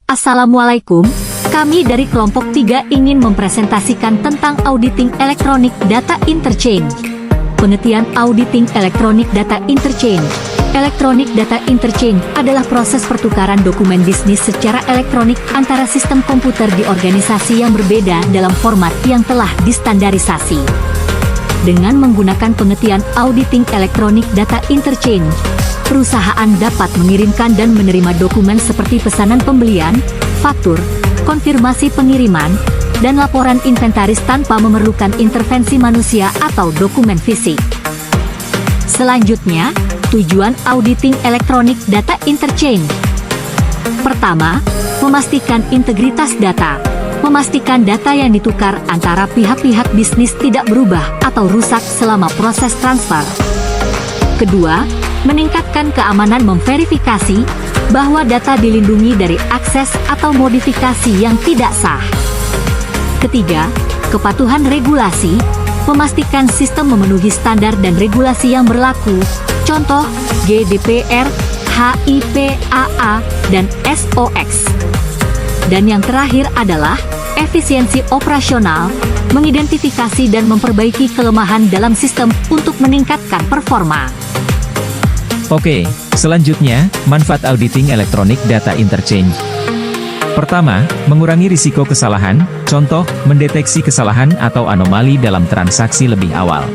Assalamualaikum, kami dari kelompok 3 ingin mempresentasikan tentang Auditing Electronic Data Interchange. Pengertian Auditing Electronic Data Interchange. Electronic Data Interchange adalah proses pertukaran dokumen bisnis secara elektronik antara sistem komputer di organisasi yang berbeda dalam format yang telah distandarisasi. Dengan menggunakan pengertian Auditing Electronic Data Interchange, perusahaan dapat mengirimkan dan menerima dokumen seperti pesanan pembelian, faktur, konfirmasi pengiriman, dan laporan inventaris tanpa memerlukan intervensi manusia atau dokumen fisik. Selanjutnya, tujuan Auditing Electronic Data Interchange. Pertama, memastikan integritas data. Memastikan data yang ditukar antara pihak-pihak bisnis tidak berubah atau rusak selama proses transfer. Kedua, meningkatkan keamanan memverifikasi bahwa data dilindungi dari akses atau modifikasi yang tidak sah. Ketiga, kepatuhan regulasi, memastikan sistem memenuhi standar dan regulasi yang berlaku, contoh GDPR, HIPAA, dan SOX. Dan yang terakhir adalah efisiensi operasional, mengidentifikasi dan memperbaiki kelemahan dalam sistem untuk meningkatkan performa. Oke, selanjutnya, manfaat Auditing Electronic Data Interchange. Pertama, mengurangi risiko kesalahan, contoh, mendeteksi kesalahan atau anomali dalam transaksi lebih awal.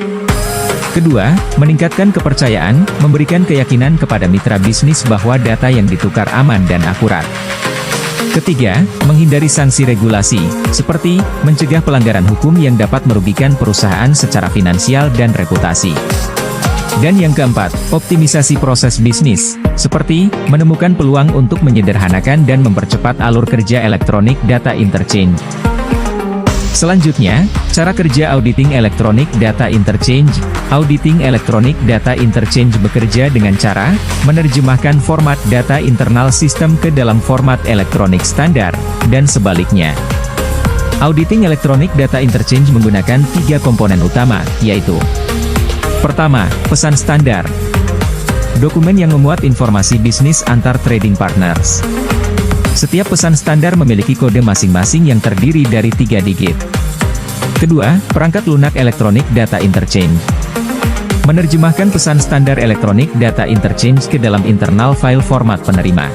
Kedua, meningkatkan kepercayaan, memberikan keyakinan kepada mitra bisnis bahwa data yang ditukar aman dan akurat. Ketiga, menghindari sanksi regulasi, seperti mencegah pelanggaran hukum yang dapat merugikan perusahaan secara finansial dan reputasi. Dan yang keempat, optimisasi proses bisnis, seperti menemukan peluang untuk menyederhanakan dan mempercepat alur kerja elektronik data interchange. Selanjutnya, cara kerja Auditing Electronic Data Interchange. Auditing Electronic Data Interchange bekerja dengan cara menerjemahkan format data internal sistem ke dalam format elektronik standar, dan sebaliknya. Auditing Electronic Data Interchange menggunakan 3 komponen utama, yaitu: pertama, pesan standar. Dokumen yang memuat informasi bisnis antar trading partners. Setiap pesan standar memiliki kode masing-masing yang terdiri dari 3 digit. Kedua, perangkat lunak Electronic Data Interchange. Menerjemahkan pesan standar Electronic Data Interchange ke dalam internal file format penerima.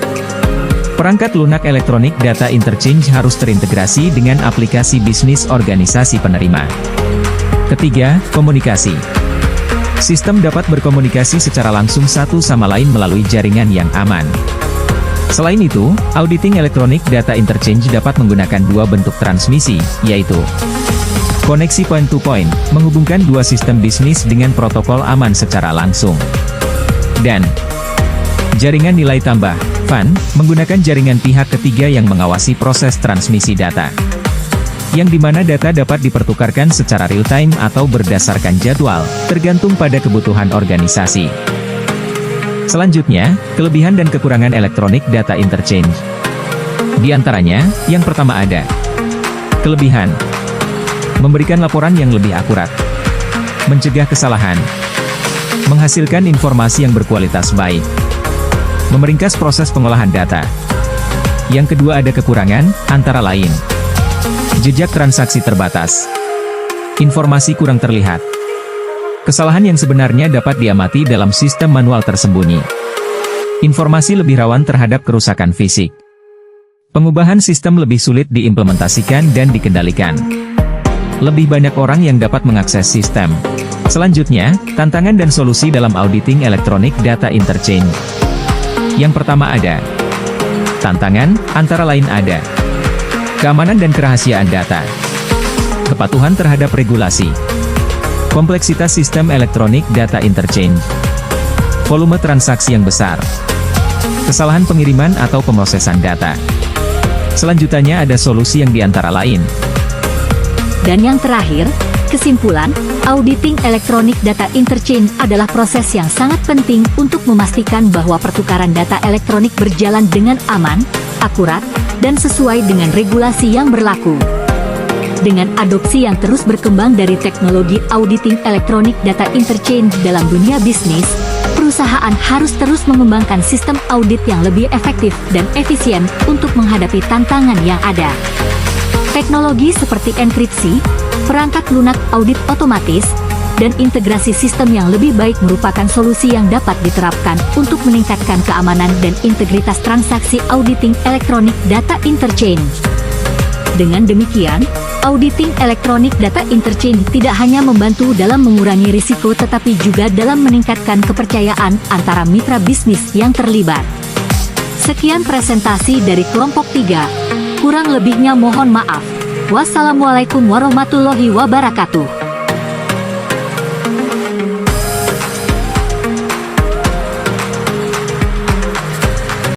Perangkat lunak Electronic Data Interchange harus terintegrasi dengan aplikasi bisnis organisasi penerima. Ketiga, komunikasi. Sistem dapat berkomunikasi secara langsung satu sama lain melalui jaringan yang aman. Selain itu, Auditing Electronic Data Interchange dapat menggunakan 2 bentuk transmisi, yaitu koneksi point-to-point, menghubungkan 2 sistem bisnis dengan protokol aman secara langsung. Dan jaringan nilai tambah, VAN, menggunakan jaringan pihak ketiga yang mengawasi proses transmisi data. Yang dimana data dapat dipertukarkan secara real-time atau berdasarkan jadwal, tergantung pada kebutuhan organisasi. Selanjutnya, kelebihan dan kekurangan Electronic Data Interchange. Di antaranya, yang pertama ada kelebihan: memberikan laporan yang lebih akurat, mencegah kesalahan, menghasilkan informasi yang berkualitas baik, memeringkas proses pengolahan data. Yang kedua ada kekurangan, antara lain jejak transaksi terbatas, informasi kurang terlihat, kesalahan yang sebenarnya dapat diamati dalam sistem manual tersembunyi, informasi lebih rawan terhadap kerusakan fisik, pengubahan sistem lebih sulit diimplementasikan dan dikendalikan, lebih banyak orang yang dapat mengakses sistem. Selanjutnya, tantangan dan solusi dalam Auditing Electronic Data Interchange. Yang pertama ada tantangan, antara lain ada keamanan dan kerahasiaan data, kepatuhan terhadap regulasi, kompleksitas sistem Electronic Data Interchange, volume transaksi yang besar, kesalahan pengiriman atau pemrosesan data. Selanjutnya ada solusi yang diantara lain. Dan yang terakhir, kesimpulan, Auditing Electronic Data Interchange adalah proses yang sangat penting untuk memastikan bahwa pertukaran data elektronik berjalan dengan aman, akurat, dan sesuai dengan regulasi yang berlaku. Dengan adopsi yang terus berkembang dari teknologi Auditing Electronic Data Interchange dalam dunia bisnis, perusahaan harus terus mengembangkan sistem audit yang lebih efektif dan efisien untuk menghadapi tantangan yang ada. Teknologi seperti enkripsi, perangkat lunak audit otomatis, dan integrasi sistem yang lebih baik merupakan solusi yang dapat diterapkan untuk meningkatkan keamanan dan integritas transaksi auditing elektronik data interchange. Dengan demikian, auditing elektronik data interchange tidak hanya membantu dalam mengurangi risiko tetapi juga dalam meningkatkan kepercayaan antara mitra bisnis yang terlibat. Sekian presentasi dari kelompok 3. Kurang lebihnya mohon maaf. Wassalamualaikum warahmatullahi wabarakatuh.